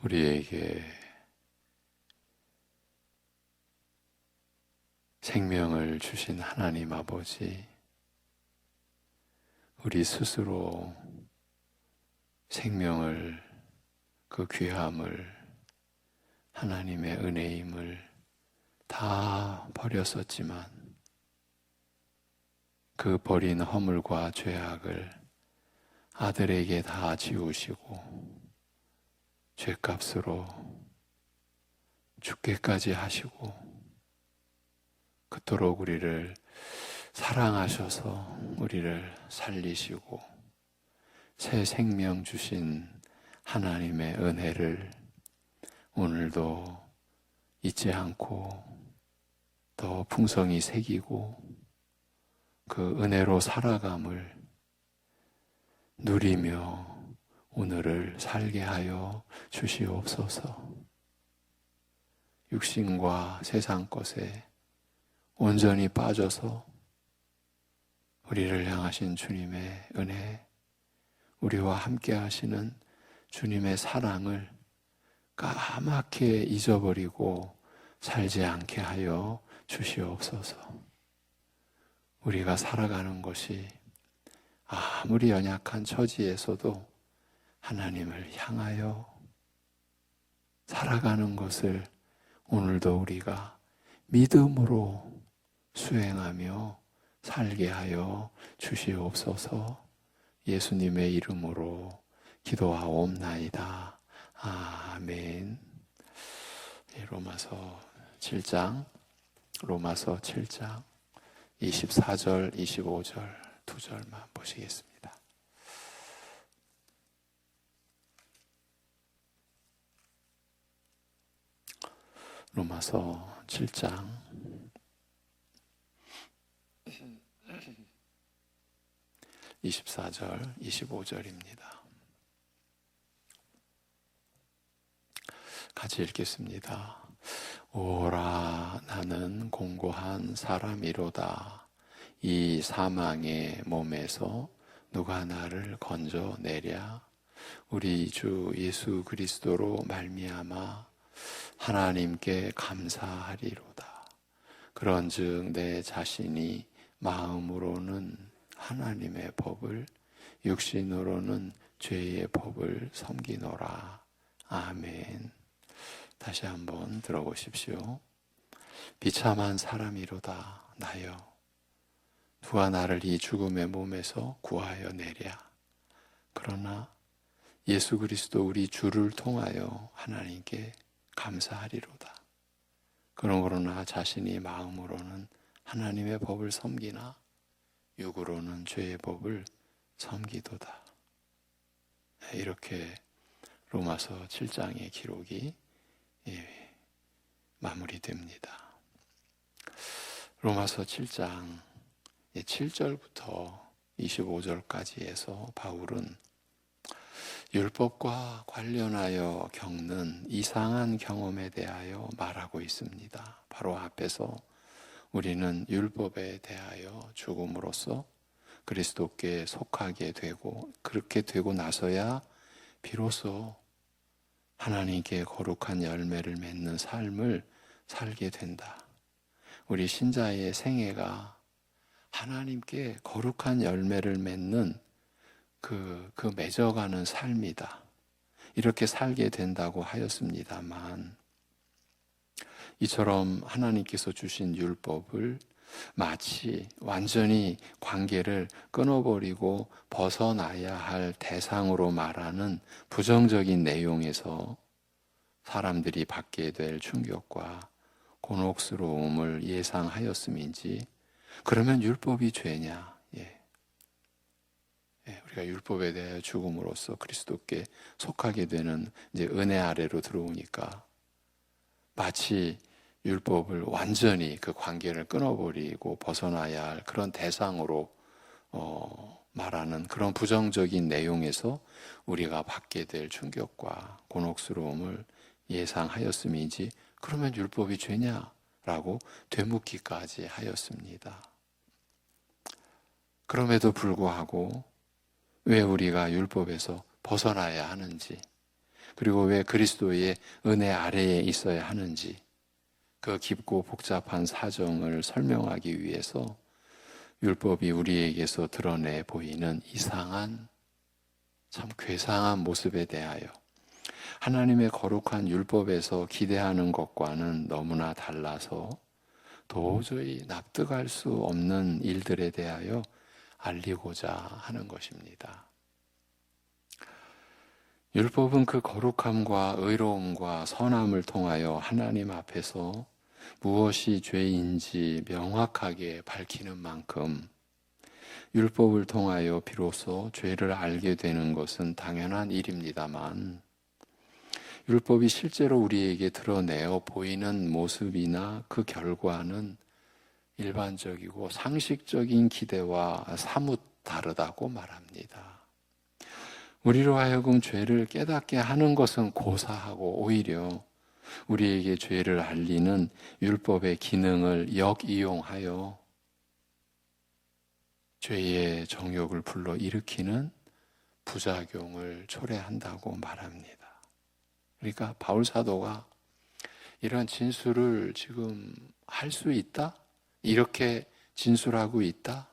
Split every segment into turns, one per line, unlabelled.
우리에게 생명을 주신 하나님 아버지, 우리 스스로 생명을, 그 귀함을, 하나님의 은혜임을 다 버렸었지만 그 버린 허물과 죄악을 아들에게 다 지우시고 죄값으로 죽게까지 하시고 그토록 우리를 사랑하셔서 우리를 살리시고 새 생명 주신 하나님의 은혜를 오늘도 잊지 않고 더 풍성히 새기고 그 은혜로 살아감을 누리며 오늘을 살게 하여 주시옵소서. 육신과 세상 것에 온전히 빠져서 우리를 향하신 주님의 은혜, 우리와 함께 하시는 주님의 사랑을 까맣게 잊어버리고 살지 않게 하여 주시옵소서. 우리가 살아가는 것이 아무리 연약한 처지에서도 하나님을 향하여 살아가는 것을 오늘도 우리가 믿음으로 수행하며 살게 하여 주시옵소서. 예수님의 이름으로 기도하옵나이다. 아멘. 로마서 7장 24절, 25절 두 절만 보시겠습니다. 로마서 7장 24절, 25절입니다. 같이 읽겠습니다. 오라, 나는 공고한 사람이로다. 이 사망의 몸에서 누가 나를 건져내랴. 우리 주 예수 그리스도로 말미암아 하나님께 감사하리로다. 그런즉 내 자신이 마음으로는 하나님의 법을, 육신으로는 죄의 법을 섬기노라. 아멘. 다시 한번 들어보십시오. 비참한 사람이로다 나여, 누가 나를 이 죽음의 몸에서 구하여 내랴. 그러나 예수 그리스도 우리 주를 통하여 하나님께 감사하리로다. 그러므로 나 자신이 마음으로는 하나님의 법을 섬기나 육으로는 죄의 법을 섬기도다. 이렇게 로마서 7장의 기록이 마무리됩니다. 로마서 7장 7절부터 25절까지 해서 바울은 율법과 관련하여 겪는 이상한 경험에 대하여 말하고 있습니다. 바로 앞에서 우리는 율법에 대하여 죽음으로써 그리스도께 속하게 되고, 그렇게 되고 나서야 비로소 하나님께 거룩한 열매를 맺는 삶을 살게 된다. 우리 신자의 생애가 하나님께 거룩한 열매를 맺는 그 맺어가는 삶이다. 이렇게 살게 된다고 하였습니다만, 이처럼 하나님께서 주신 율법을 마치 완전히 관계를 끊어버리고 벗어나야 할 대상으로 말하는 부정적인 내용에서 사람들이 받게 될 충격과 곤혹스러움을 예상하였음인지, 그러면 율법이 죄냐? 우리가 율법에 대해 죽음으로써 그리스도께 속하게 되는 이제 은혜 아래로 들어오니까 마치 율법을 완전히 그 관계를 끊어버리고 벗어나야 할 그런 대상으로 말하는 그런 부정적인 내용에서 우리가 받게 될 충격과 곤혹스러움을 예상하였음이지, 그러면 율법이 죄냐라고 되묻기까지 하였습니다. 그럼에도 불구하고 왜 우리가 율법에서 벗어나야 하는지, 그리고 왜 그리스도의 은혜 아래에 있어야 하는지 그 깊고 복잡한 사정을 설명하기 위해서 율법이 우리에게서 드러내 보이는 이상한, 참 괴상한 모습에 대하여 하나님의 거룩한 율법에서 기대하는 것과는 너무나 달라서 도저히 납득할 수 없는 일들에 대하여 알리고자 하는 것입니다. 율법은 그 거룩함과 의로움과 선함을 통하여 하나님 앞에서 무엇이 죄인지 명확하게 밝히는 만큼 율법을 통하여 비로소 죄를 알게 되는 것은 당연한 일입니다만 율법이 실제로 우리에게 드러내어 보이는 모습이나 그 결과는 일반적이고 상식적인 기대와 사뭇 다르다고 말합니다. 우리로 하여금 죄를 깨닫게 하는 것은 고사하고 오히려 우리에게 죄를 알리는 율법의 기능을 역이용하여 죄의 정욕을 불러일으키는 부작용을 초래한다고 말합니다. 그러니까 바울 사도가 이런 진술을 지금 할 수 있다? 이렇게 진술하고 있다?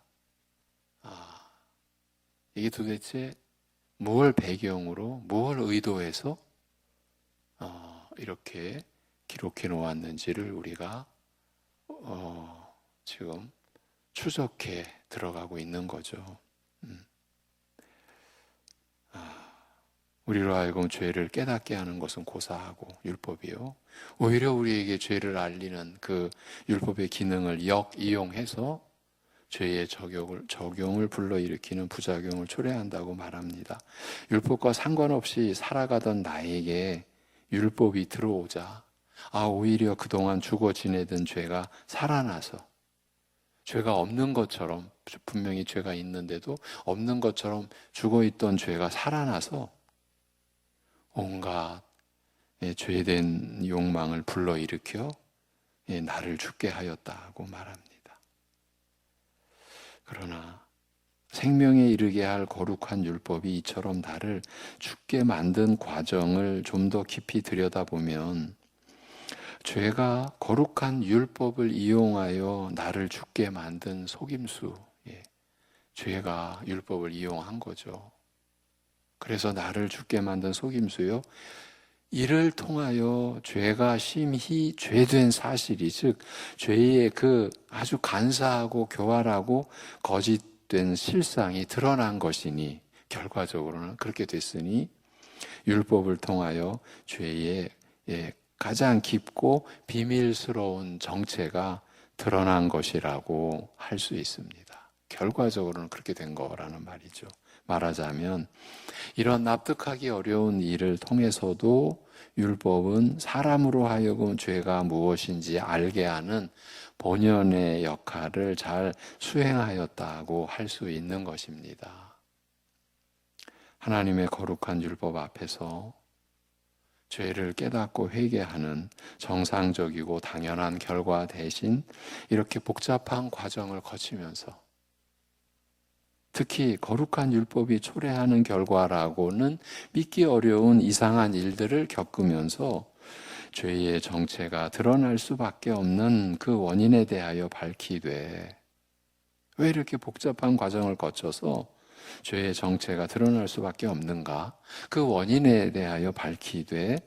이게 도대체 무엇을 배경으로, 무엇을 의도해서 이렇게 기록해 놓았는지를 우리가 지금 추적해 들어가고 있는 거죠. 우리로 하여금 죄를 깨닫게 하는 것은 고사하고 율법이요. 오히려 우리에게 죄를 알리는 그 율법의 기능을 역이용해서 죄의 적용을 불러일으키는 부작용을 초래한다고 말합니다. 율법과 상관없이 살아가던 나에게 율법이 들어오자 오히려 그동안 죽어 지내던 죄가 살아나서 죄가 없는 것처럼, 분명히 죄가 있는데도 없는 것처럼 죽어있던 죄가 살아나서 온갖 죄된 욕망을 불러일으켜 나를 죽게 하였다고 말합니다. 그러나 생명에 이르게 할 거룩한 율법이 이처럼 나를 죽게 만든 과정을 좀 더 깊이 들여다보면 죄가 거룩한 율법을 이용하여 나를 죽게 만든 속임수, 죄가 율법을 이용한 거죠. 그래서 나를 죽게 만든 속임수요. 이를 통하여 죄가 심히 죄된 사실이, 즉 죄의 그 아주 간사하고 교활하고 거짓된 실상이 드러난 것이니 결과적으로는 그렇게 됐으니 율법을 통하여 죄의 가장 깊고 비밀스러운 정체가 드러난 것이라고 할 수 있습니다. 결과적으로는 그렇게 된 거라는 말이죠. 말하자면 이런 납득하기 어려운 일을 통해서도 율법은 사람으로 하여금 죄가 무엇인지 알게 하는 본연의 역할을 잘 수행하였다고 할 수 있는 것입니다. 하나님의 거룩한 율법 앞에서 죄를 깨닫고 회개하는 정상적이고 당연한 결과 대신 이렇게 복잡한 과정을 거치면서 특히 거룩한 율법이 초래하는 결과라고는 믿기 어려운 이상한 일들을 겪으면서 죄의 정체가 드러날 수밖에 없는 그 원인에 대하여 밝히되 왜 이렇게 복잡한 과정을 거쳐서 죄의 정체가 드러날 수밖에 없는가? 그 원인에 대하여 밝히되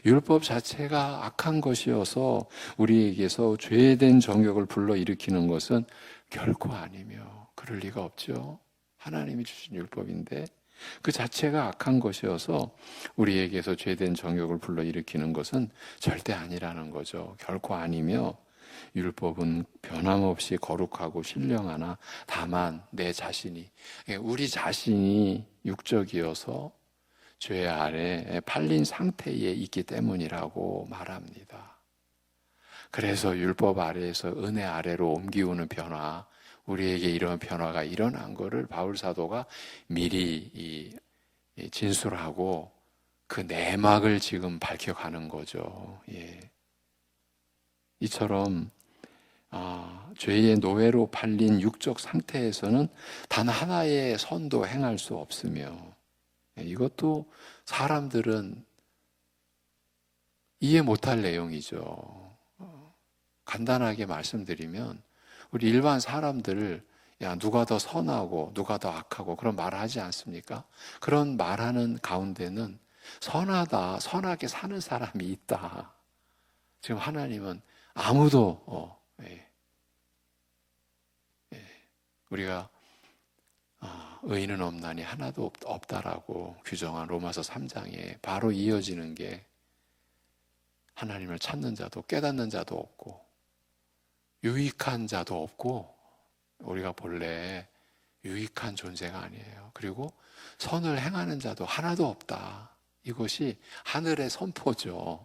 율법 자체가 악한 것이어서 우리에게서 죄된 정욕을 불러일으키는 것은 결코 아니며 그럴 리가 없죠. 하나님이 주신 율법인데 그 자체가 악한 것이어서 우리에게서 죄된 정욕을 불러일으키는 것은 절대 아니라는 거죠. 결코 아니며 율법은 변함없이 거룩하고 신령하나 다만 내 자신이, 우리 자신이 육적이어서 죄 아래 팔린 상태에 있기 때문이라고 말합니다. 그래서 율법 아래에서 은혜 아래로 옮기우는 변화, 우리에게 이런 변화가 일어난 것을 바울 사도가 미리 진술하고 그 내막을 지금 밝혀가는 거죠. 이처럼 죄의 노예로 팔린 육적 상태에서는 단 하나의 선도 행할 수 없으며 이것도 사람들은 이해 못할 내용이죠. 간단하게 말씀드리면 우리 일반 사람들 야 누가 더 선하고 누가 더 악하고 그런 말을 하지 않습니까? 그런 말하는 가운데는 선하다, 선하게 사는 사람이 있다. 지금 하나님은 아무도 우리가 의인은 없나니 하나도 없다라고 규정한 로마서 3장에 바로 이어지는 게 하나님을 찾는 자도 깨닫는 자도 없고 유익한 자도 없고 우리가 본래 유익한 존재가 아니에요. 그리고 선을 행하는 자도 하나도 없다. 이것이 하늘의 선포죠.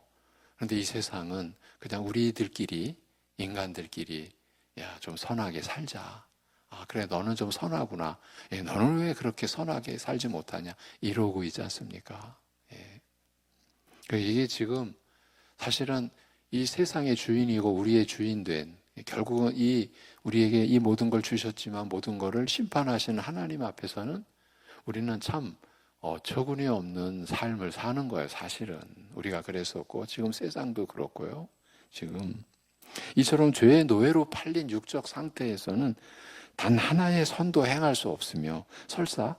그런데 이 세상은 그냥 우리들끼리 인간들끼리 야, 좀 선하게 살자. 아, 그래, 너는 좀 선하구나. 예, 너는 왜 그렇게 선하게 살지 못하냐? 이러고 있지 않습니까? 예. 이게 지금 사실은 이 세상의 주인이고 우리의 주인된 결국은 우리에게 이 모든 걸 주셨지만 모든 것을 심판하시는 하나님 앞에서는 우리는 참 어처구니 없는 삶을 사는 거예요. 사실은 우리가 그랬었고 지금 세상도 그렇고요. 지금 이처럼 죄의 노예로 팔린 육적 상태에서는 단 하나의 선도 행할 수 없으며 설사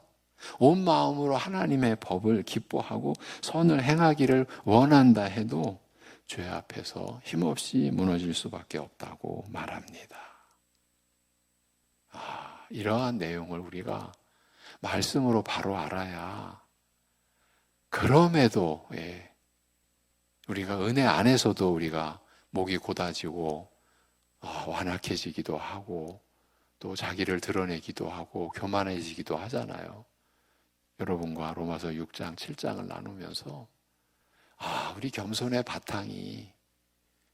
온 마음으로 하나님의 법을 기뻐하고 선을 행하기를 원한다 해도 죄 앞에서 힘없이 무너질 수밖에 없다고 말합니다. 이러한 내용을 우리가 말씀으로 바로 알아야 그럼에도 우리가 은혜 안에서도 우리가 목이 곧아지고 완악해지기도 하고 또 자기를 드러내기도 하고 교만해지기도 하잖아요. 여러분과 로마서 6장, 7장을 나누면서 우리 겸손의 바탕이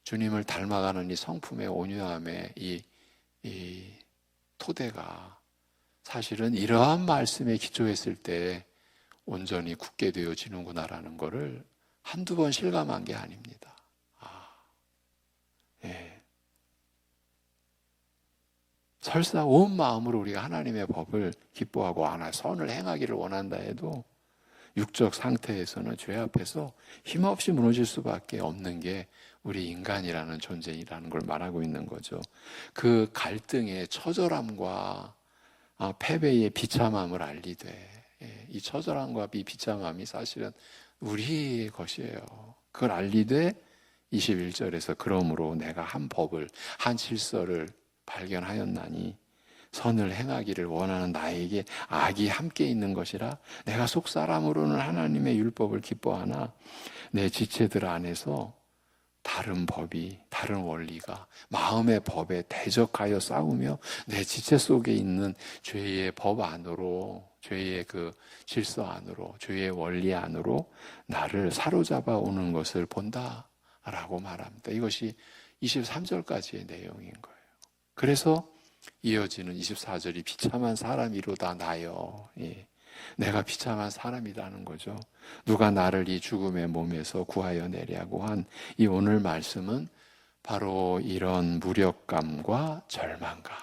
주님을 닮아가는 이 성품의 온유함의 이 토대가 사실은 이러한 말씀에 기초했을 때 온전히 굳게 되어지는구나라는 것을 한두 번 실감한 게 아닙니다. 설사 온 마음으로 우리가 하나님의 법을 기뻐하고 선을 행하기를 원한다 해도 육적 상태에서는 죄 앞에서 힘없이 무너질 수밖에 없는 게 우리 인간이라는 존재이라는 걸 말하고 있는 거죠. 그 갈등의 처절함과 패배의 비참함을 알리되 이 처절함과 이 비참함이 사실은 우리의 것이에요. 그걸 알리되 21절에서 그러므로 내가 한 법을 한 질서를 발견하였나니 선을 행하기를 원하는 나에게 악이 함께 있는 것이라 내가 속사람으로는 하나님의 율법을 기뻐하나 내 지체들 안에서 다른 법이 다른 원리가 마음의 법에 대적하여 싸우며 내 지체 속에 있는 죄의 법 안으로 죄의 그 질서 안으로 죄의 원리 안으로 나를 사로잡아 오는 것을 본다라고 말합니다. 이것이 23절까지의 내용인 거예요. 그래서 이어지는 24절이 비참한 사람이로다 나여. 내가 비참한 사람이라는 거죠. 누가 나를 이 죽음의 몸에서 구하여 내려고 한 이 오늘 말씀은 바로 이런 무력감과 절망감,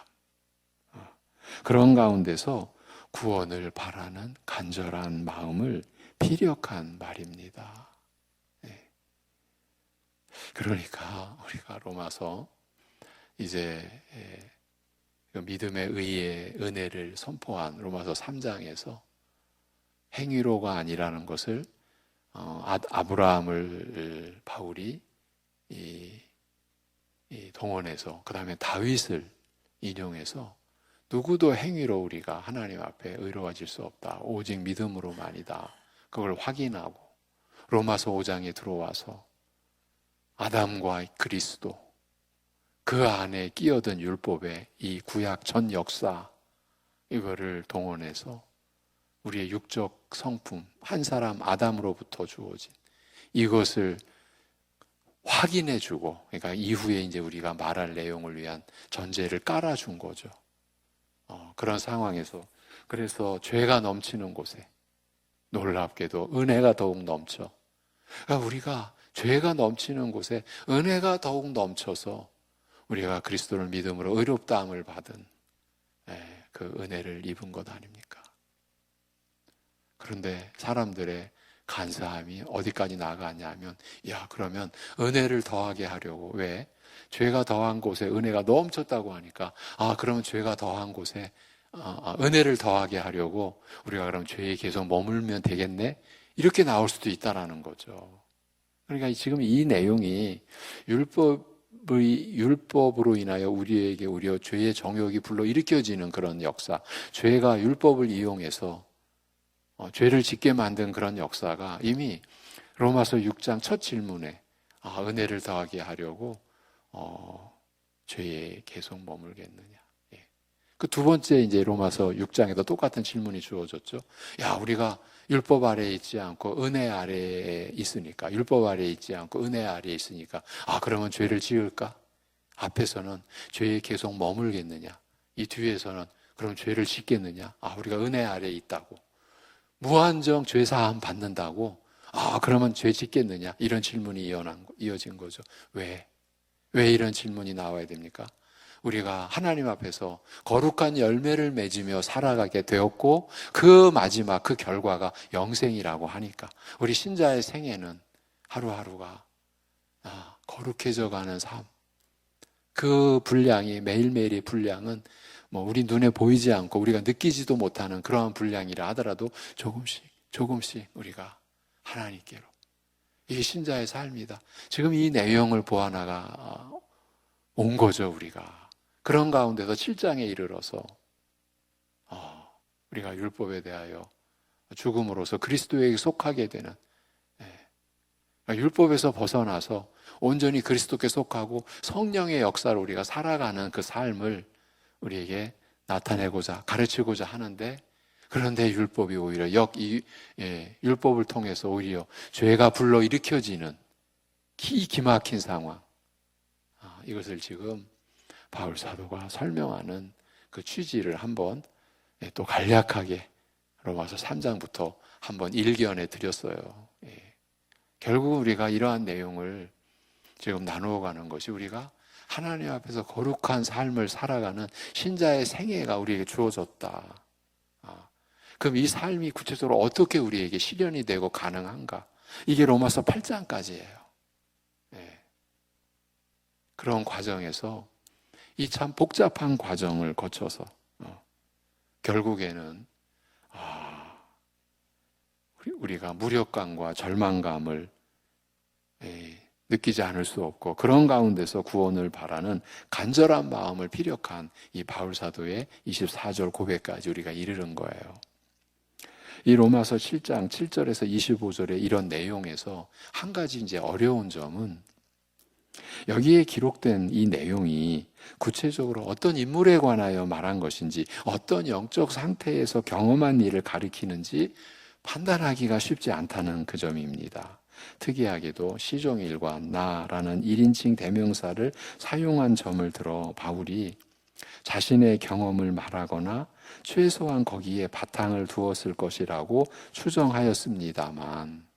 그런 가운데서 구원을 바라는 간절한 마음을 피력한 말입니다. 그러니까 우리가 로마서 이제 믿음의 의의 은혜를 선포한 로마서 3장에서 행위로가 아니라는 것을 아브라함을 바울이 동원해서 그 다음에 다윗을 인용해서 누구도 행위로 우리가 하나님 앞에 의로워질 수 없다. 오직 믿음으로만이다. 그걸 확인하고 로마서 5장에 들어와서 아담과 그리스도 그 안에 끼어든 율법의 이 구약 전 역사 이거를 동원해서 우리의 육적 성품 한 사람 아담으로부터 주어진 이것을 확인해주고 그러니까 이후에 이제 우리가 말할 내용을 위한 전제를 깔아준 거죠. 그런 상황에서 그래서 죄가 넘치는 곳에 놀랍게도 은혜가 더욱 넘쳐. 그러니까 우리가 죄가 넘치는 곳에 은혜가 더욱 넘쳐서 우리가 그리스도를 믿음으로 의롭다함을 받은 그 은혜를 입은 것 아닙니까? 그런데 사람들의 간사함이 어디까지 나아가냐면, 그러면 은혜를 더하게 하려고. 왜? 죄가 더한 곳에 은혜가 넘쳤다고 하니까, 그러면 죄가 더한 곳에 은혜를 더하게 하려고 우리가 그럼 죄에 계속 머물면 되겠네? 이렇게 나올 수도 있다라는 거죠. 그러니까 지금 이 내용이 율법으로 인하여 우리에게 오히려 죄의 정욕이 불러일으켜지는 그런 역사, 죄가 율법을 이용해서 죄를 짓게 만든 그런 역사가 이미 로마서 6장 첫 질문에 은혜를 더하게 하려고 죄에 계속 머물겠느냐. 그 두 번째 이제 로마서 6장에도 똑같은 질문이 주어졌죠. 우리가 율법 아래에 있지 않고 은혜 아래에 있으니까, 율법 아래에 있지 않고 은혜 아래에 있으니까, 그러면 죄를 지을까? 앞에서는 죄에 계속 머물겠느냐? 이 뒤에서는 그럼 죄를 짓겠느냐? 우리가 은혜 아래에 있다고. 무한정 죄 사함 받는다고? 그러면 죄 짓겠느냐? 이런 질문이 이어진 거죠. 왜 이런 질문이 나와야 됩니까? 우리가 하나님 앞에서 거룩한 열매를 맺으며 살아가게 되었고, 그 마지막, 그 결과가 영생이라고 하니까 우리 신자의 생애는 하루하루가 거룩해져 가는 삶, 그 분량이, 매일매일의 분량은 우리 눈에 보이지 않고 우리가 느끼지도 못하는 그러한 분량이라 하더라도 조금씩 우리가 하나님께로, 이게 신자의 삶이다. 지금 이 내용을 보아나가 온 거죠. 우리가 그런 가운데서 7장에 이르러서 우리가 율법에 대하여 죽음으로써 그리스도에게 속하게 되는, 율법에서 벗어나서 온전히 그리스도께 속하고 성령의 역사로 우리가 살아가는 그 삶을 우리에게 나타내고자, 가르치고자 하는데, 그런데 율법이 오히려 율법을 통해서 오히려 죄가 불러 일으켜지는 기막힌 상황, 이것을 지금 바울 사도가 설명하는 그 취지를 한번 또 간략하게 로마서 3장부터 한번 일견해 드렸어요. 결국 우리가 이러한 내용을 지금 나누어 가는 것이, 우리가 하나님 앞에서 거룩한 삶을 살아가는 신자의 생애가 우리에게 주어졌다. 그럼 이 삶이 구체적으로 어떻게 우리에게 실현이 되고 가능한가? 이게 로마서 8장까지예요. 그런 과정에서 이 참 복잡한 과정을 거쳐서 결국에는 우리가 무력감과 절망감을 느끼지 않을 수 없고, 그런 가운데서 구원을 바라는 간절한 마음을 피력한 이 바울 사도의 24절 고백까지 우리가 이르는 거예요. 이 로마서 7장 7절에서 25절의 이런 내용에서 한 가지 이제 어려운 점은, 여기에 기록된 이 내용이 구체적으로 어떤 인물에 관하여 말한 것인지, 어떤 영적 상태에서 경험한 일을 가리키는지 판단하기가 쉽지 않다는 그 점입니다. 특이하게도 시종일관 나라는 1인칭 대명사를 사용한 점을 들어 바울이 자신의 경험을 말하거나 최소한 거기에 바탕을 두었을 것이라고 추정하였습니다만,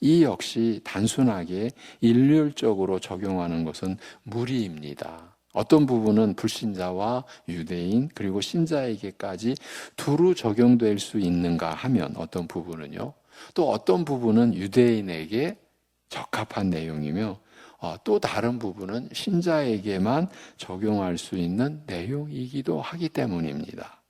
이 역시 단순하게 일률적으로 적용하는 것은 무리입니다. 어떤 부분은 불신자와 유대인 그리고 신자에게까지 두루 적용될 수 있는가 하면 어떤 부분은요, 또 어떤 부분은 유대인에게 적합한 내용이며 또 다른 부분은 신자에게만 적용할 수 있는 내용이기도 하기 때문입니다.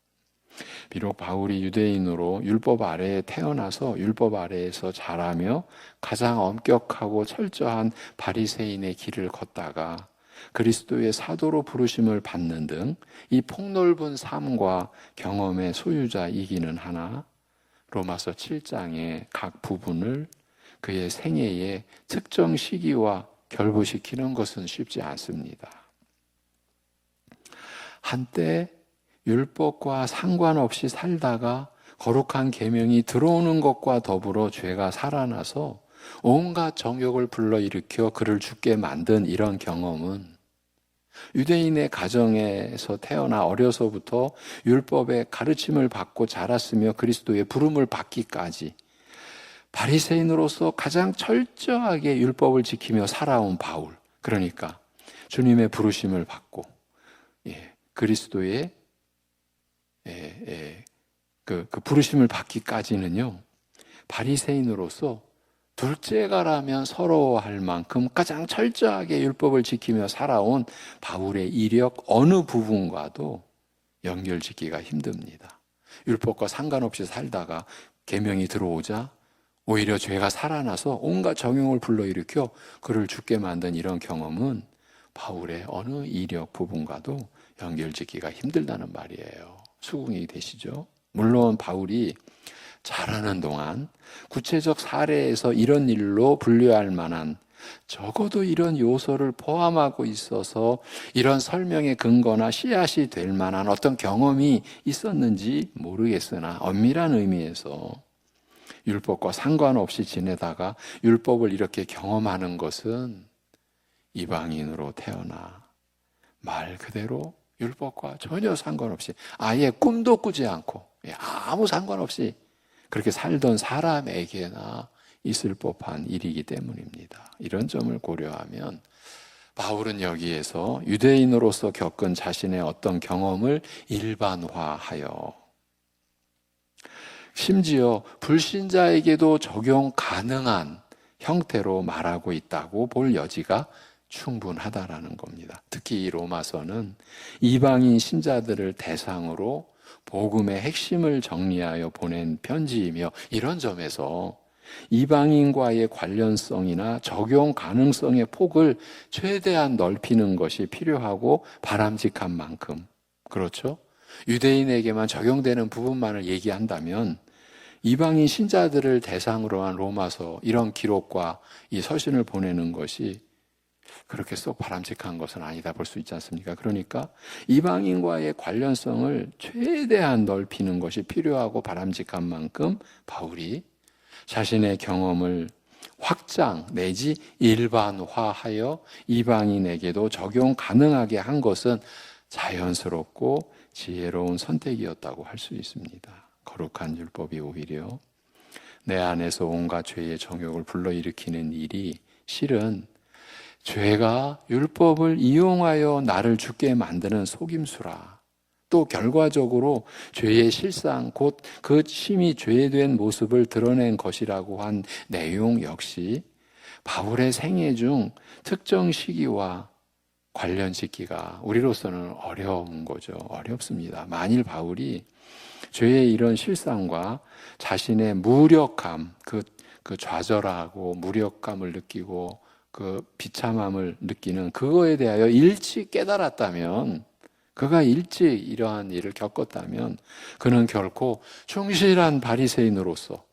비록 바울이 유대인으로 율법 아래에 태어나서 율법 아래에서 자라며 가장 엄격하고 철저한 바리새인의 길을 걷다가 그리스도의 사도로 부르심을 받는 등 이 폭넓은 삶과 경험의 소유자이기는 하나, 로마서 7장의 각 부분을 그의 생애의 특정 시기와 결부시키는 것은 쉽지 않습니다. 한때 율법과 상관없이 살다가 거룩한 계명이 들어오는 것과 더불어 죄가 살아나서 온갖 정욕을 불러일으켜 그를 죽게 만든 이런 경험은, 유대인의 가정에서 태어나 어려서부터 율법의 가르침을 받고 자랐으며 그리스도의 부름을 받기까지 바리새인으로서 가장 철저하게 율법을 지키며 살아온 바울, 그러니까 주님의 부르심을 받고 그리스도의 그 부르심을 받기까지는요, 바리새인으로서 둘째가라면 서러워할 만큼 가장 철저하게 율법을 지키며 살아온 바울의 이력 어느 부분과도 연결짓기가 힘듭니다. 율법과 상관없이 살다가 계명이 들어오자 오히려 죄가 살아나서 온갖 정욕을 불러일으켜 그를 죽게 만든 이런 경험은 바울의 어느 이력 부분과도 연결짓기가 힘들다는 말이에요. 수긍이 되시죠? 물론 바울이 잘하는 동안 구체적 사례에서 이런 일로 분류할 만한 적어도 이런 요소를 포함하고 있어서 이런 설명의 근거나 씨앗이 될 만한 어떤 경험이 있었는지 모르겠으나 엄밀한 의미에서 율법과 상관없이 지내다가 율법을 이렇게 경험하는 것은 이방인으로 태어나 말 그대로 율법과 전혀 상관없이 아예 꿈도 꾸지 않고 아무 상관없이 그렇게 살던 사람에게나 있을 법한 일이기 때문입니다. 이런 점을 고려하면 바울은 여기에서 유대인으로서 겪은 자신의 어떤 경험을 일반화하여 심지어 불신자에게도 적용 가능한 형태로 말하고 있다고 볼 여지가 충분하다라는 겁니다. 특히 이 로마서는 이방인 신자들을 대상으로 복음의 핵심을 정리하여 보낸 편지이며 이런 점에서 이방인과의 관련성이나 적용 가능성의 폭을 최대한 넓히는 것이 필요하고 바람직한 만큼, 그렇죠? 유대인에게만 적용되는 부분만을 얘기한다면 이방인 신자들을 대상으로 한 로마서 이런 기록과 이 서신을 보내는 것이 그렇게 쏙 바람직한 것은 아니다 볼 수 있지 않습니까? 그러니까 이방인과의 관련성을 최대한 넓히는 것이 필요하고 바람직한 만큼 바울이 자신의 경험을 확장 내지 일반화하여 이방인에게도 적용 가능하게 한 것은 자연스럽고 지혜로운 선택이었다고 할 수 있습니다. 거룩한 율법이 오히려 내 안에서 온갖 죄의 정욕을 불러일으키는 일이 실은 죄가 율법을 이용하여 나를 죽게 만드는 속임수라. 또 결과적으로 죄의 실상, 곧 그 심히 죄된 모습을 드러낸 것이라고 한 내용 역시 바울의 생애 중 특정 시기와 관련짓기가 우리로서는 어려운 거죠. 어렵습니다. 만일 바울이 죄의 이런 실상과 자신의 무력함, 그 좌절하고 무력감을 느끼고 그 비참함을 느끼는 그거에 대하여 일찍 깨달았다면, 그가 일찍 이러한 일을 겪었다면 그는 결코 충실한 바리새인으로서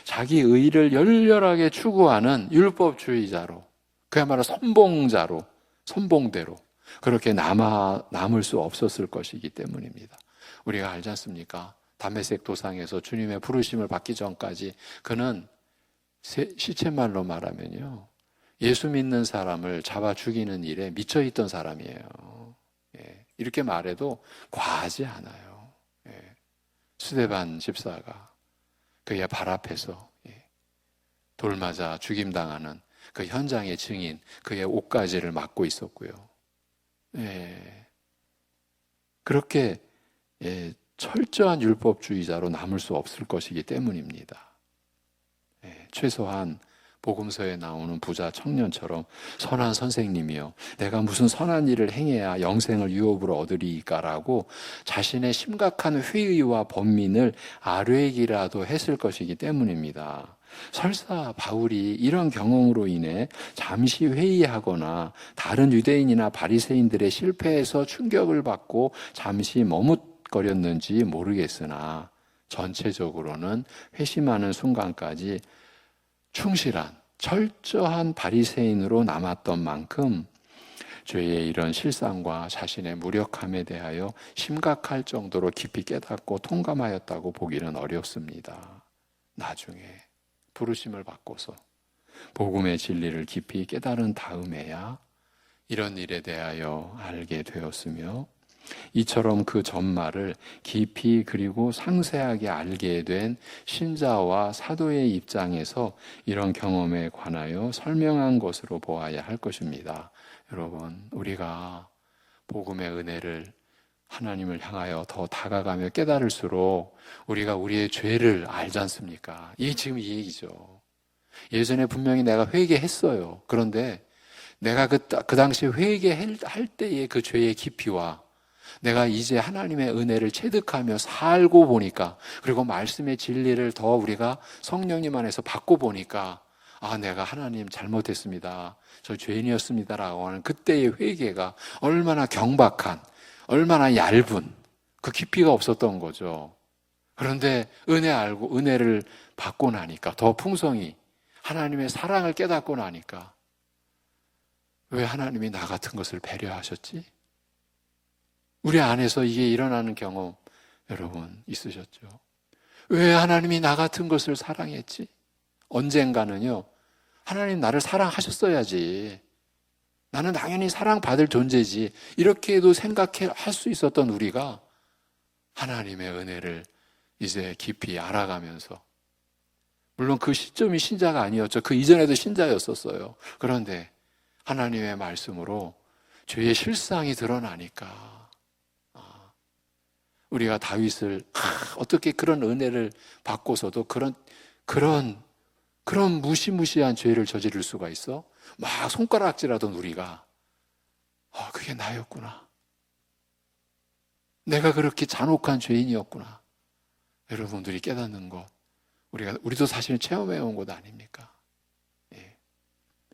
자기 의를 열렬하게 추구하는 율법주의자로, 그야말로 선봉자로, 선봉대로 그렇게 남을 수 없었을 것이기 때문입니다. 우리가 알지 않습니까? 다메섹 도상에서 주님의 부르심을 받기 전까지 그는 시쳇말로 말하면요, 예수 믿는 사람을 잡아 죽이는 일에 미쳐있던 사람이에요. 이렇게 말해도 과하지 않아요. 스데반 집사가 그의 발 앞에서 돌 맞아 죽임당하는 그 현장의 증인, 그의 옷가지를 맡고 있었고요. 그렇게 철저한 율법주의자로 남을 수 없을 것이기 때문입니다. 최소한 복음서에 나오는 부자 청년처럼 선한 선생님이요, 내가 무슨 선한 일을 행해야 영생을 유업으로 얻으리까라고 자신의 심각한 회의와 번민을 아뢰기라도 했을 것이기 때문입니다. 설사 바울이 이런 경험으로 인해 잠시 회의하거나 다른 유대인이나 바리새인들의 실패에서 충격을 받고 잠시 머뭇거렸는지 모르겠으나 전체적으로는 회심하는 순간까지 충실한 철저한 바리새인으로 남았던 만큼 죄의 이런 실상과 자신의 무력함에 대하여 심각할 정도로 깊이 깨닫고 통감하였다고 보기는 어렵습니다. 나중에 부르심을 받고서 복음의 진리를 깊이 깨달은 다음에야 이런 일에 대하여 알게 되었으며, 이처럼 그 전말을 깊이 그리고 상세하게 알게 된 신자와 사도의 입장에서 이런 경험에 관하여 설명한 것으로 보아야 할 것입니다. 여러분, 우리가 복음의 은혜를 하나님을 향하여 더 다가가며 깨달을수록 우리가 우리의 죄를 알지 않습니까? 이게 지금 이 얘기죠. 예전에 분명히 내가 회개했어요. 그런데 내가 그 당시 회개할 때의 그 죄의 깊이와 내가 이제 하나님의 은혜를 체득하며 살고 보니까, 그리고 말씀의 진리를 더 우리가 성령님 안에서 받고 보니까, 아, 내가 하나님 잘못했습니다, 저 죄인이었습니다라고 하는 그때의 회개가 얼마나 경박한, 얼마나 얇은, 그 깊이가 없었던 거죠. 그런데 은혜를 받고 나니까, 더 풍성히 하나님의 사랑을 깨닫고 나니까, 왜 하나님이 나 같은 것을 배려하셨지? 우리 안에서 이게 일어나는 경험 여러분 있으셨죠? 왜 하나님이 나 같은 것을 사랑했지? 언젠가는요, 하나님 나를 사랑하셨어야지, 나는 당연히 사랑받을 존재지, 이렇게도 생각할 수 있었던 우리가 하나님의 은혜를 이제 깊이 알아가면서, 물론 그 시점이 신자가 아니었죠. 그 이전에도 신자였었어요. 그런데 하나님의 말씀으로 죄의 실상이 드러나니까 우리가 다윗을 어떻게 그런 은혜를 받고서도 그런 무시무시한 죄를 저지를 수가 있어? 막 손가락질하던 우리가 그게 나였구나, 내가 그렇게 잔혹한 죄인이었구나, 여러분들이 깨닫는 것, 우리도 사실 체험해 온 것 아닙니까? 예.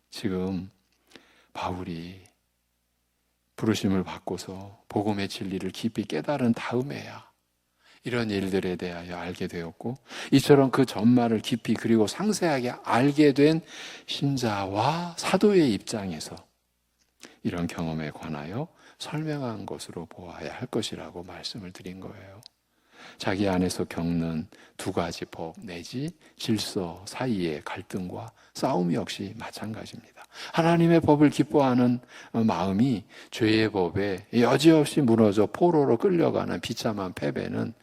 지금 바울이 부르심을 받고서 복음의 진리를 깊이 깨달은 다음에야 이런 일들에 대하여 알게 되었고, 이처럼 그 전말을 깊이 그리고 상세하게 알게 된 신자와 사도의 입장에서 이런 경험에 관하여 설명한 것으로 보아야 할 것이라고 말씀을 드린 거예요. 자기 안에서 겪는 두 가지 법 내지 질서 사이의 갈등과 싸움 역시 마찬가지입니다. 하나님의 법을 기뻐하는 마음이 죄의 법에 여지없이 무너져 포로로 끌려가는 비참한 패배는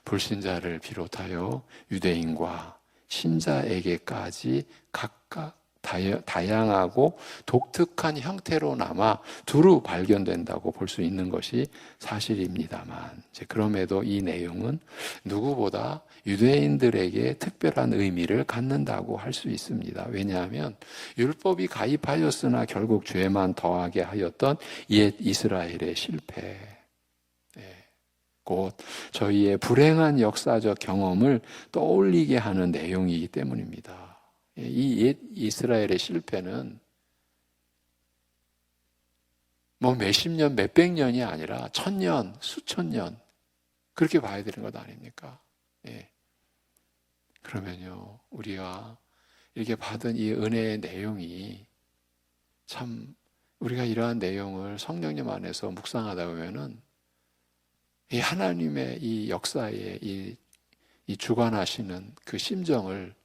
불신자를 비롯하여 유대인과 신자에게까지 각각 다양하고 독특한 형태로 남아 두루 발견된다고 볼 수 있는 것이 사실입니다만, 그럼에도 이 내용은 누구보다 유대인들에게 특별한 의미를 갖는다고 할 수 있습니다. 왜냐하면 율법이 가입하였으나 결국 죄만 더하게 하였던 옛 이스라엘의 실패, 곧 저희의 불행한 역사적 경험을 떠올리게 하는 내용이기 때문입니다. 이 옛 이스라엘의 실패는 뭐 몇십 년, 몇백 년이 아니라 천년, 수천 년, 그렇게 봐야 되는 것 아닙니까? 예. 그러면요, 우리가 이렇게 받은 이 은혜의 내용이 참, 우리가 이러한 내용을 성령님 안에서 묵상하다 보면은 이 하나님의 이 역사에 이 주관하시는 그 심정을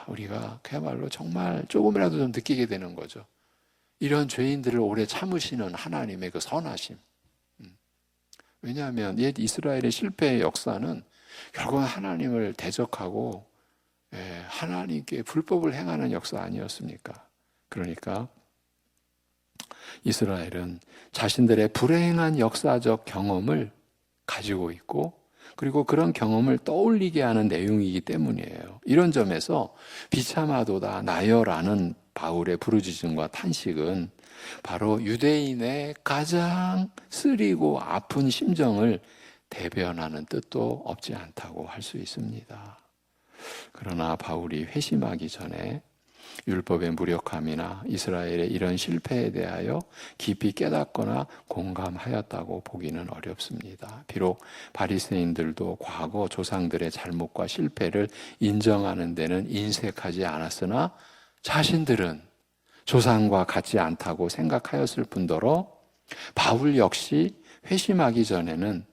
우리가 그야말로 정말 조금이라도 좀 느끼게 되는 거죠. 이런 죄인들을 오래 참으시는 하나님의 그 선하심. 왜냐하면 옛 이스라엘의 실패의 역사는 결국은 하나님을 대적하고 하나님께 불법을 행하는 역사 아니었습니까? 그러니까 이스라엘은 자신들의 불행한 역사적 경험을 가지고 있고, 그리고 그런 경험을 떠올리게 하는 내용이기 때문이에요. 이런 점에서 비참하도다 나여라는 바울의 부르짖음과 탄식은 바로 유대인의 가장 쓰리고 아픈 심정을 대변하는 뜻도 없지 않다고 할 수 있습니다. 그러나 바울이 회심하기 전에 율법의 무력함이나 이스라엘의 이런 실패에 대하여 깊이 깨닫거나 공감하였다고 보기는 어렵습니다. 비록 바리새인들도 과거 조상들의 잘못과 실패를 인정하는 데는 인색하지 않았으나 자신들은 조상과 같지 않다고 생각하였을 뿐더러 바울 역시 회심하기 전에는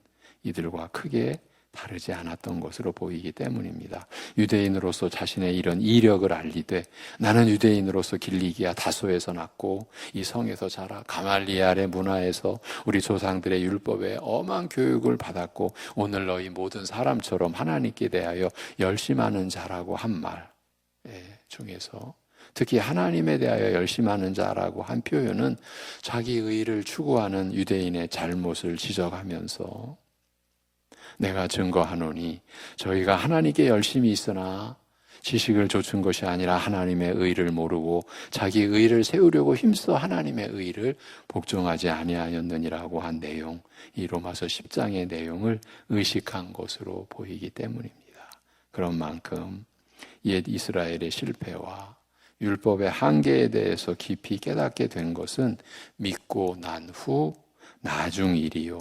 이들과 크게 다르지 않았던 것으로 보이기 때문입니다. 유대인으로서 자신의 이런 이력을 알리되, 나는 유대인으로서 길리기아 다소에서 났고 이 성에서 자라 가말리알의 문화에서 우리 조상들의 율법에 엄한 교육을 받았고 오늘 너희 모든 사람처럼 하나님께 대하여 열심하는 자라고 한 말 중에서 특히 하나님에 대하여 열심하는 자라고 한 표현은 자기 의를 추구하는 유대인의 잘못을 지적하면서 내가 증거하노니 저희가 하나님께 열심히 있으나 지식을 좇은 것이 아니라 하나님의 의를 모르고 자기 의를 세우려고 힘써 하나님의 의를 복종하지 아니하였느니라고 한 내용, 이 로마서 10장의 내용을 의식한 것으로 보이기 때문입니다. 그런 만큼 옛 이스라엘의 실패와 율법의 한계에 대해서 깊이 깨닫게 된 것은 믿고 난 후 나중 일이요,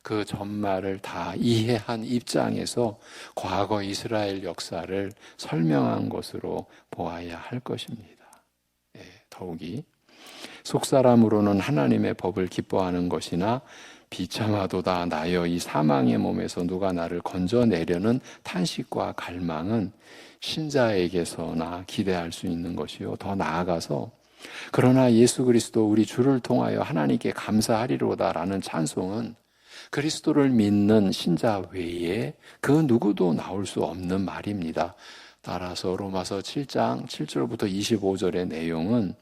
그 전말을 다 이해한 입장에서 과거 이스라엘 역사를 설명한 것으로 보아야 할 것입니다. 더욱이 속사람으로는 하나님의 법을 기뻐하는 것이나 비참하도다 나여 이 사망의 몸에서 누가 나를 건져내려는 탄식과 갈망은 신자에게서나 기대할 수 있는 것이요, 더 나아가서 그러나 예수 그리스도 우리 주를 통하여 하나님께 감사하리로다라는 찬송은 그리스도를 믿는 신자 외에 그 누구도 나올 수 없는 말입니다. 따라서 로마서 7장 7절부터 25절의 내용은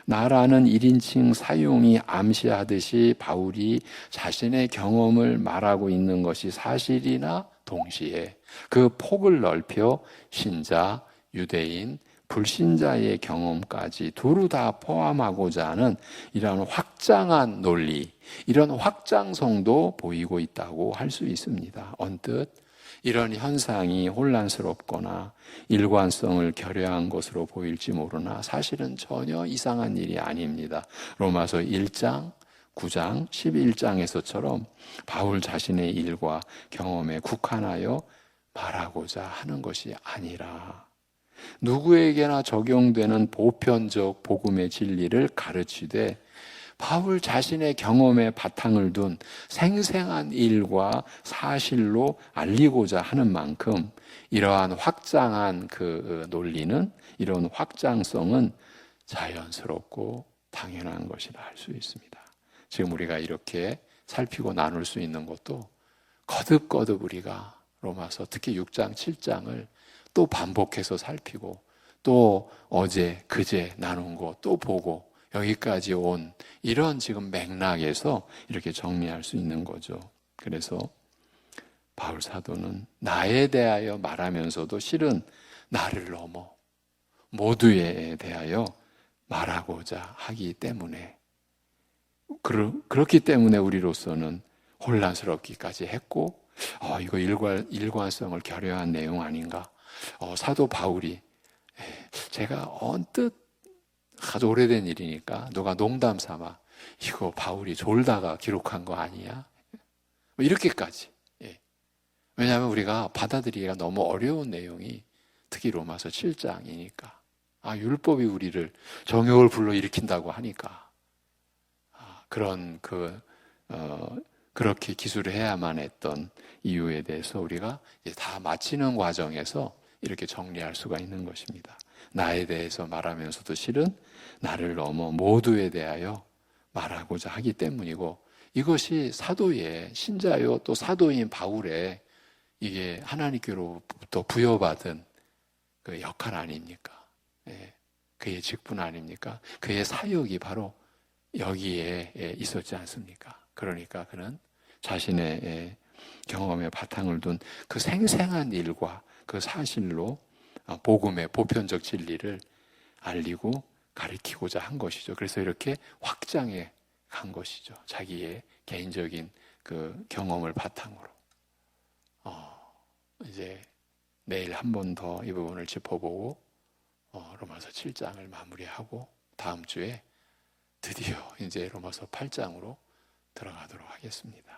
나라는 1인칭 사용이 암시하듯이 바울이 자신의 경험을 말하고 있는 것이 사실이나 동시에 그 폭을 넓혀 신자, 유대인, 불신자의 경험까지 두루 다 포함하고자 하는 이런 확장한 논리, 이런 확장성도 보이고 있다고 할 수 있습니다. 언뜻 이런 현상이 혼란스럽거나 일관성을 결여한 것으로 보일지 모르나 사실은 전혀 이상한 일이 아닙니다. 로마서 1장, 9장, 11장에서처럼 바울 자신의 일과 경험에 국한하여 말하고자 하는 것이 아니라 누구에게나 적용되는 보편적 복음의 진리를 가르치되 바울 자신의 경험에 바탕을 둔 생생한 일과 사실로 알리고자 하는 만큼 이러한 확장한 그 논리는, 이런 확장성은 자연스럽고 당연한 것이라 할 수 있습니다. 지금 우리가 이렇게 살피고 나눌 수 있는 것도 거듭거듭 우리가 로마서 특히 6장, 7장을 또 반복해서 살피고 또 어제, 그제 나눈 거 또 보고 여기까지 온 이런 지금 맥락에서 이렇게 정리할 수 있는 거죠. 그래서 바울 사도는 나에 대하여 말하면서도 실은 나를 넘어 모두에 대하여 말하고자 하기 때문에, 그렇기 때문에 우리로서는 혼란스럽기까지 했고 이거 일관성을 결여한 내용 아닌가, 사도 바울이 제가 언뜻 아주 오래된 일이니까 누가 농담 삼아 이거 바울이 졸다가 기록한 거 아니야? 이렇게까지. 왜냐하면 우리가 받아들이기가 너무 어려운 내용이 특히 로마서 7장이니까 율법이 우리를 정욕을 불러일으킨다고 하니까 그런 그렇게 기술을 해야만 했던 이유에 대해서 우리가 이제 다 마치는 과정에서 이렇게 정리할 수가 있는 것입니다. 나에 대해서 말하면서도 실은 나를 넘어 모두에 대하여 말하고자 하기 때문이고, 이것이 사도의 신자요 또 사도인 바울의 이게 하나님께로부터 부여받은 그 역할 아닙니까? 그의 직분 아닙니까? 그의 사역이 바로 여기에 있었지 않습니까? 그러니까 그는 자신의 경험에 바탕을 둔 그 생생한 일과 그 사실로 복음의 보편적 진리를 알리고 가르치고자 한 것이죠. 그래서 이렇게 확장해 간 것이죠. 자기의 개인적인 그 경험을 바탕으로. 이제 내일 한 번 더 이 부분을 짚어보고 로마서 7장을 마무리하고 다음 주에 드디어 이제 로마서 8장으로 들어가도록 하겠습니다.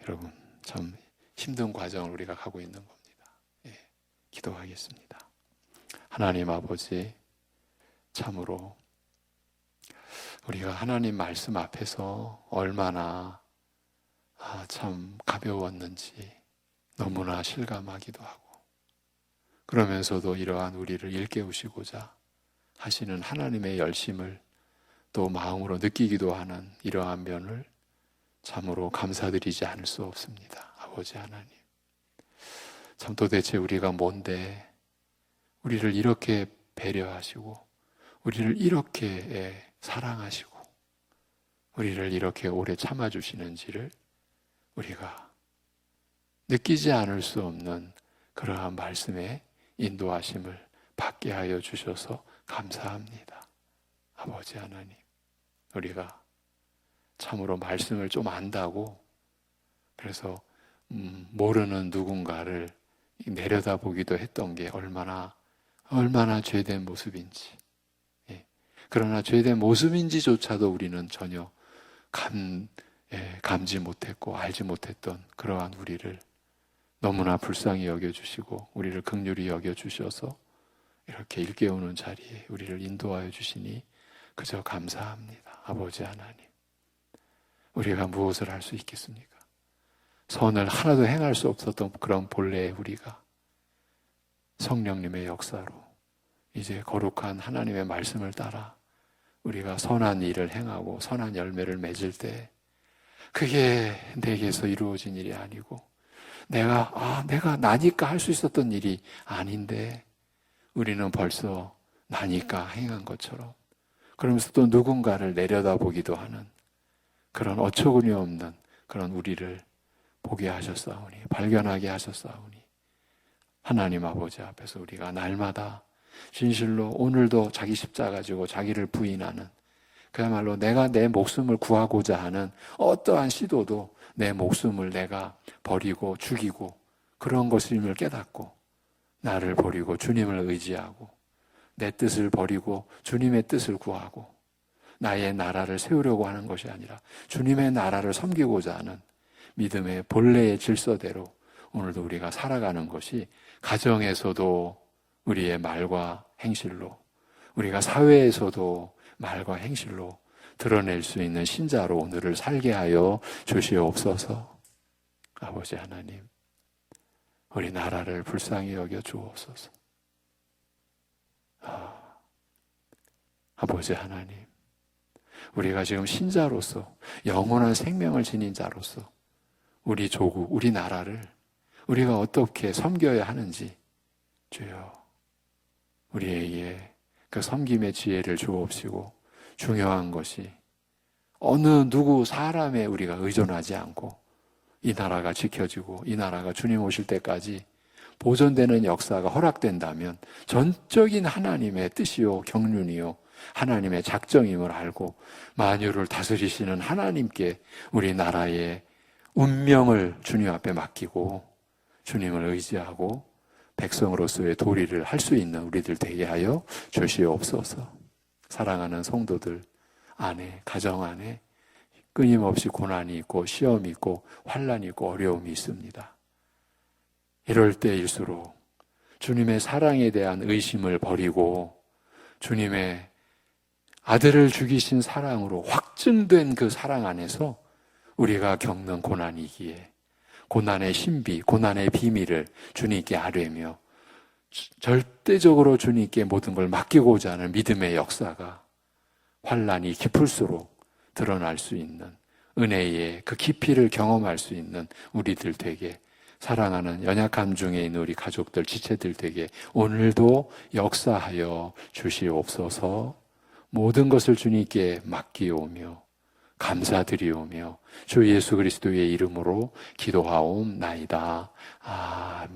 여러분 참 힘든 과정을 우리가 가고 있는 겁니다. 기도하겠습니다. 하나님 아버지, 참으로 우리가 하나님 말씀 앞에서 얼마나 참 가벼웠는지 너무나 실감하기도 하고, 그러면서도 이러한 우리를 일깨우시고자 하시는 하나님의 열심을 또 마음으로 느끼기도 하는 이러한 면을 참으로 감사드리지 않을 수 없습니다. 아버지 하나님, 참 도대체 우리가 뭔데 우리를 이렇게 배려하시고 우리를 이렇게 사랑하시고 우리를 이렇게 오래 참아주시는지를 우리가 느끼지 않을 수 없는 그러한 말씀의 인도하심을 받게 하여 주셔서 감사합니다. 아버지 하나님, 우리가 참으로 말씀을 좀 안다고 그래서 모르는 누군가를 내려다보기도 했던 게 얼마나 죄된 모습인지, 그러나 죄된 모습인지조차도 우리는 전혀 감지 못했고 알지 못했던 그러한 우리를 너무나 불쌍히 여겨주시고 우리를 긍휼히 여겨주셔서 이렇게 일깨우는 자리에 우리를 인도하여 주시니 그저 감사합니다. 아버지 하나님, 우리가 무엇을 할 수 있겠습니까? 선을 하나도 행할 수 없었던 그런 본래의 우리가 성령님의 역사로 이제 거룩한 하나님의 말씀을 따라 우리가 선한 일을 행하고 선한 열매를 맺을 때 그게 내게서 이루어진 일이 아니고 내가 나니까 할 수 있었던 일이 아닌데 우리는 벌써 나니까 행한 것처럼 그러면서 또 누군가를 내려다보기도 하는 그런 어처구니 없는 그런 우리를 보게 하셨사오니 발견하게 하셨사오니 하나님 아버지 앞에서 우리가 날마다 진실로 오늘도 자기 십자가 가지고 자기를 부인하는 그야말로 내가 내 목숨을 구하고자 하는 어떠한 시도도 내 목숨을 내가 버리고 죽이고 그런 것임을 깨닫고 나를 버리고 주님을 의지하고 내 뜻을 버리고 주님의 뜻을 구하고 나의 나라를 세우려고 하는 것이 아니라 주님의 나라를 섬기고자 하는 믿음의 본래의 질서대로 오늘도 우리가 살아가는 것이 가정에서도 우리의 말과 행실로 우리가 사회에서도 말과 행실로 드러낼 수 있는 신자로 오늘을 살게 하여 주시옵소서. 아버지 하나님, 우리 나라를 불쌍히 여겨 주옵소서. 아버지 하나님, 우리가 지금 신자로서 영원한 생명을 지닌 자로서 우리 조국, 우리 나라를 우리가 어떻게 섬겨야 하는지 주여 우리에게 그 섬김의 지혜를 주옵시고 중요한 것이 어느 누구 사람에 우리가 의존하지 않고 이 나라가 지켜지고 이 나라가 주님 오실 때까지 보존되는 역사가 허락된다면 전적인 하나님의 뜻이요 경륜이요 하나님의 작정임을 알고 만유를 다스리시는 하나님께 우리 나라의 운명을 주님 앞에 맡기고 주님을 의지하고 백성으로서의 도리를 할 수 있는 우리들 되게 하여 주시옵소서. 사랑하는 성도들 안에, 가정 안에 끊임없이 고난이 있고 시험이 있고 환난이 있고 어려움이 있습니다. 이럴 때일수록 주님의 사랑에 대한 의심을 버리고 주님의 아들을 죽이신 사랑으로 확증된 그 사랑 안에서 우리가 겪는 고난이기에 고난의 신비, 고난의 비밀을 주님께 아뢰며 절대적으로 주님께 모든 걸 맡기고자 하는 믿음의 역사가 환난이 깊을수록 드러날 수 있는 은혜의 그 깊이를 경험할 수 있는 우리들 되게 사랑하는 연약함 중에 있는 우리 가족들, 지체들 되게 오늘도 역사하여 주시옵소서. 모든 것을 주님께 맡기오며 감사드리오며 주 예수 그리스도의 이름으로 기도하옵나이다. 아멘.